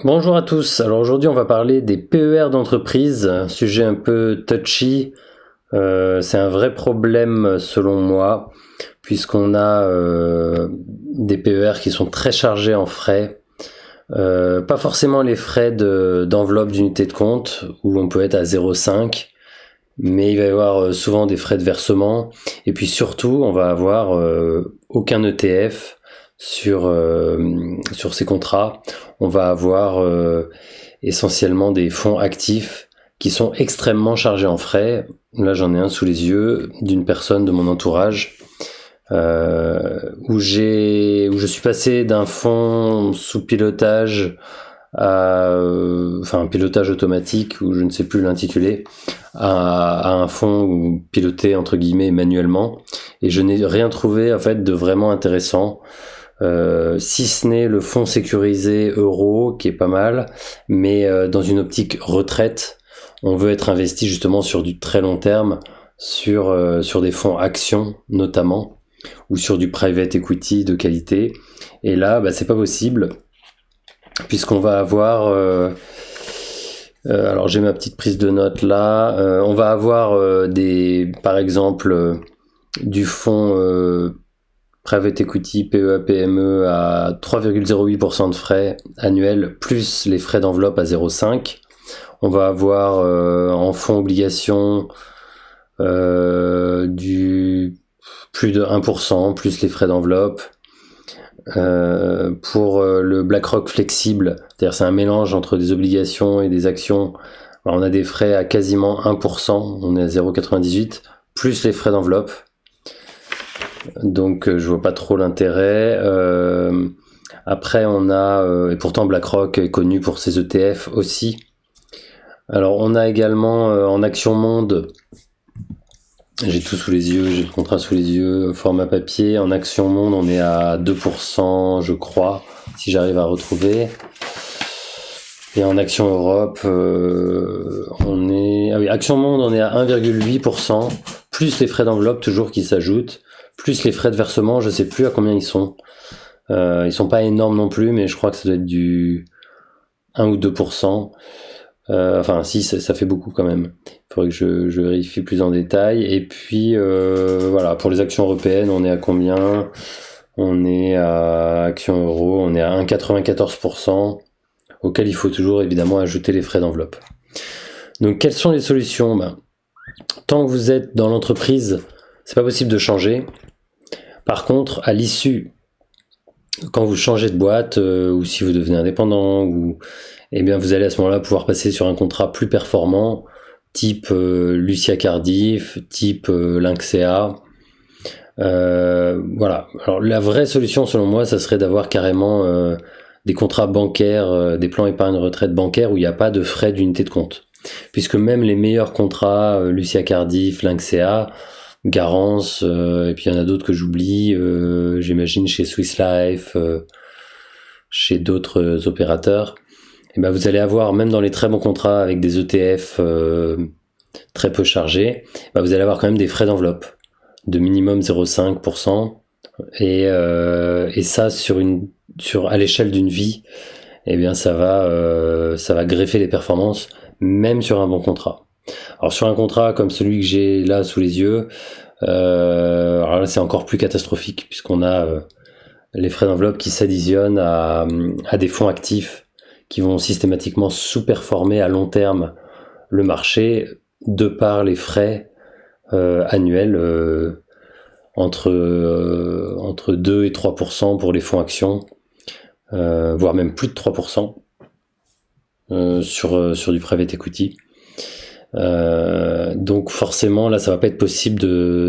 Bonjour à tous. Alors aujourd'hui, on va parler des PER d'entreprise, un sujet un peu touchy. C'est un vrai problème selon moi, puisqu'on a des PER qui sont très chargés en frais. Pas forcément les frais d'enveloppe d'unité de compte, où on peut être à 0,5, mais il va y avoir souvent des frais de versement. Et puis surtout, on va avoir aucun ETF sur ces contrats. On va avoir essentiellement des fonds actifs qui sont extrêmement chargés en frais. Là, j'en ai un sous les yeux d'une personne de mon entourage où je suis passé d'un fonds sous pilotage à un pilotage automatique, ou je ne sais plus l'intituler, à un fonds piloté entre guillemets manuellement, et je n'ai rien trouvé en fait de vraiment intéressant. Si ce n'est le fonds sécurisé euro qui est pas mal, mais dans une optique retraite, on veut être investi justement sur du très long terme, sur des fonds actions notamment, ou sur du private equity de qualité. Et là, c'est pas possible, puisqu'on va avoir alors j'ai ma petite prise de notes là. On va avoir par exemple du fonds private equity PEA-PME à 3,08% de frais annuels, plus les frais d'enveloppe à 0,5. On va avoir en fonds obligations du plus de 1%, plus les frais d'enveloppe. Pour le BlackRock flexible, c'est-à-dire c'est un mélange entre des obligations et des actions, alors on a des frais à quasiment 1%, on est à 0,98, plus les frais d'enveloppe. Donc je vois pas trop l'intérêt. Après on a, et pourtant BlackRock est connu pour ses ETF aussi. Alors on a également en Action Monde, j'ai tout sous les yeux, j'ai le contrat sous les yeux, format papier. En Action Monde, on est à 2%, je crois, si j'arrive à retrouver. Et en Action Europe, Action Monde, on est à 1,8%, plus les frais d'enveloppe toujours qui s'ajoutent, plus les frais de versement, je sais plus à combien ils sont. Ils sont pas énormes non plus, mais je crois que ça doit être du 1 ou 2%. Si, ça fait beaucoup quand même. Il faudrait que je vérifie plus en détail. Et puis voilà, pour les actions européennes, on est à combien? On est à Action Euro, on est à 1,94%, auquel il faut toujours évidemment ajouter les frais d'enveloppe. Donc quelles sont les solutions? Tant que vous êtes dans l'entreprise, c'est pas possible de changer. Par contre, à l'issue, quand vous changez de boîte, ou si vous devenez indépendant, vous allez à ce moment-là pouvoir passer sur un contrat plus performant, type Lucia Cardiff, type Lynxea. Voilà. Alors la vraie solution selon moi, ça serait d'avoir carrément des contrats bancaires, des plans épargne retraite bancaires où il n'y a pas de frais d'unité de compte. Puisque même les meilleurs contrats, Lucia Cardiff, Lynxea, Garance, et puis il y en a d'autres que j'oublie, j'imagine chez Swiss Life, chez d'autres opérateurs, vous allez avoir, même dans les très bons contrats avec des ETF très peu chargés, vous allez avoir quand même des frais d'enveloppe de minimum 0,5%, et ça à l'échelle d'une vie, ça va greffer les performances même sur un bon contrat. Alors sur un contrat comme celui que j'ai là sous les yeux, alors là c'est encore plus catastrophique, puisqu'on a les frais d'enveloppe qui s'additionnent à des fonds actifs qui vont systématiquement sous-performer à long terme le marché, de par les frais annuels entre 2 et 3% pour les fonds actions, voire même plus de 3% sur du private equity. Donc forcément là ça va pas être possible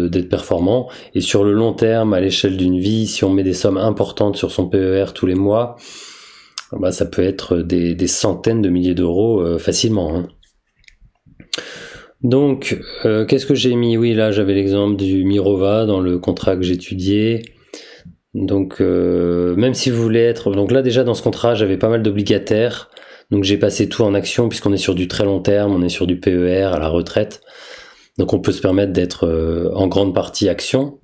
d'être performant, et sur le long terme, à l'échelle d'une vie, si on met des sommes importantes sur son PER tous les mois, ça peut être des centaines de milliers d'euros facilement, hein. Donc qu'est-ce que j'ai mis? Oui, là j'avais l'exemple du Mirova dans le contrat que j'étudiais. Donc même si vous voulez être, donc là déjà dans ce contrat j'avais pas mal d'obligataires. Donc j'ai passé tout en action, puisqu'on est sur du très long terme, on est sur du PER à la retraite. Donc on peut se permettre d'être en grande partie action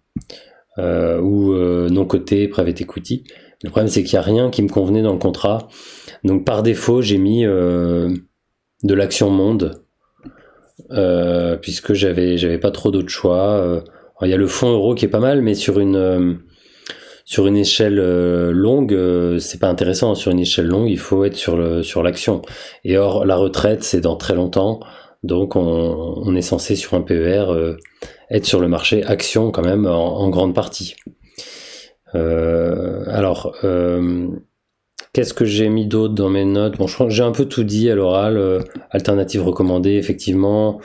ou non coté private equity. Le problème c'est qu'il n'y a rien qui me convenait dans le contrat. Donc par défaut, j'ai mis de l'action monde, puisque j'avais pas trop d'autres choix. Alors, il y a le fonds euro qui est pas mal, mais sur une échelle longue, c'est pas intéressant. Sur une échelle longue, il faut être sur l'action. Et or, la retraite, c'est dans très longtemps. Donc, on est censé, sur un PER, être sur le marché action quand même en grande partie. Qu'est-ce que j'ai mis d'autre dans mes notes? Bon, je crois que j'ai un peu tout dit à l'oral. Alternatives recommandées, effectivement.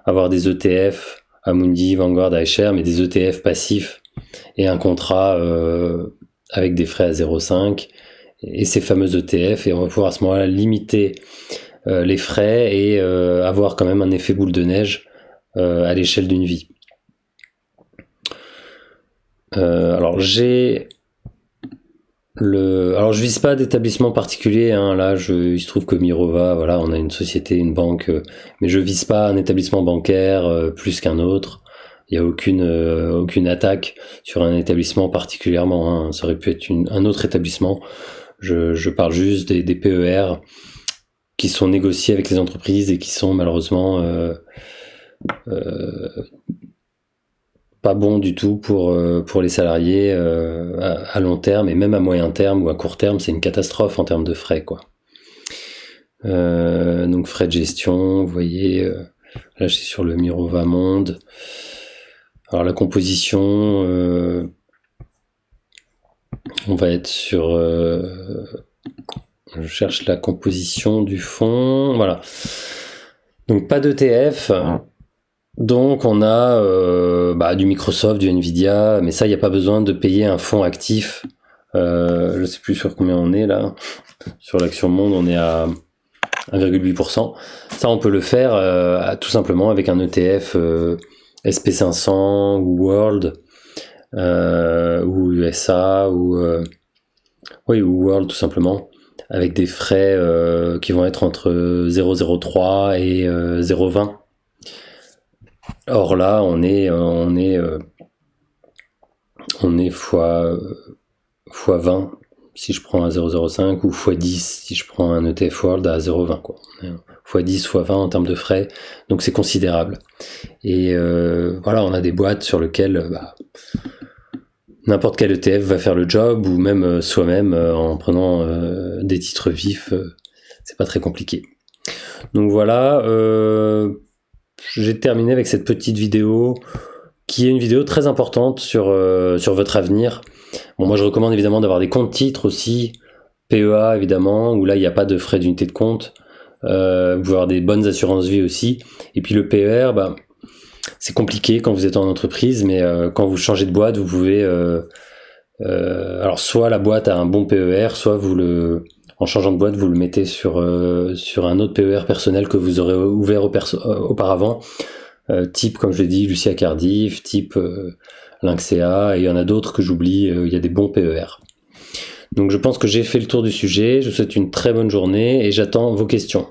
Avoir des ETF, Amundi, Vanguard, iShares, mais des ETF passifs et un contrat avec des frais à 0,5 et ces fameux ETF, et on va pouvoir à ce moment-là limiter les frais et avoir quand même un effet boule de neige à l'échelle d'une vie. Alors je vise pas d'établissement particulier, hein. Là il se trouve que Mirova, voilà, on a une société, une banque, mais je vise pas un établissement bancaire plus qu'un autre. Il y a aucune attaque sur un établissement particulièrement, hein. Ça aurait pu être un autre établissement. Je parle juste des PER qui sont négociés avec les entreprises et qui sont malheureusement pas bons du tout pour les salariés à long terme, et même à moyen terme ou à court terme, c'est une catastrophe en termes de frais, quoi. Donc frais de gestion, vous voyez, là je suis sur le Mirova Monde. Alors la composition, on va être sur... je cherche la composition du fonds, voilà. Donc pas d'ETF, donc on a du Microsoft, du Nvidia, mais ça, il n'y a pas besoin de payer un fonds actif. Je ne sais plus sur combien on est là. Sur l'action monde, on est à 1,8%. Ça, on peut le faire tout simplement avec un ETF SP500 ou World ou USA ou World tout simplement, avec des frais qui vont être entre 0,03 et 0,20. Or là, on est fois 20 si je prends un 0,05 ou fois 10 si je prends un ETF World à 0,20, quoi. Fois 10, fois 20 en termes de frais, donc c'est considérable. Et voilà, on a des boîtes sur lesquelles n'importe quel ETF va faire le job, ou même soi-même en prenant des titres vifs, c'est pas très compliqué. Donc voilà, j'ai terminé avec cette petite vidéo qui est une vidéo très importante sur votre avenir. Bon, moi je recommande évidemment d'avoir des comptes titres aussi, PEA évidemment, où là il n'y a pas de frais d'unité de compte. Vous pouvez avoir des bonnes assurances vie aussi. Et puis le PER, c'est compliqué quand vous êtes en entreprise, mais quand vous changez de boîte, vous pouvez... alors soit la boîte a un bon PER, soit en changeant de boîte, vous le mettez sur un autre PER personnel que vous aurez ouvert auparavant, type, comme je l'ai dit, Lucia Cardiff, type Lynxea, et il y en a d'autres que j'oublie, il y a des bons PER. Donc je pense que j'ai fait le tour du sujet, je vous souhaite une très bonne journée et j'attends vos questions.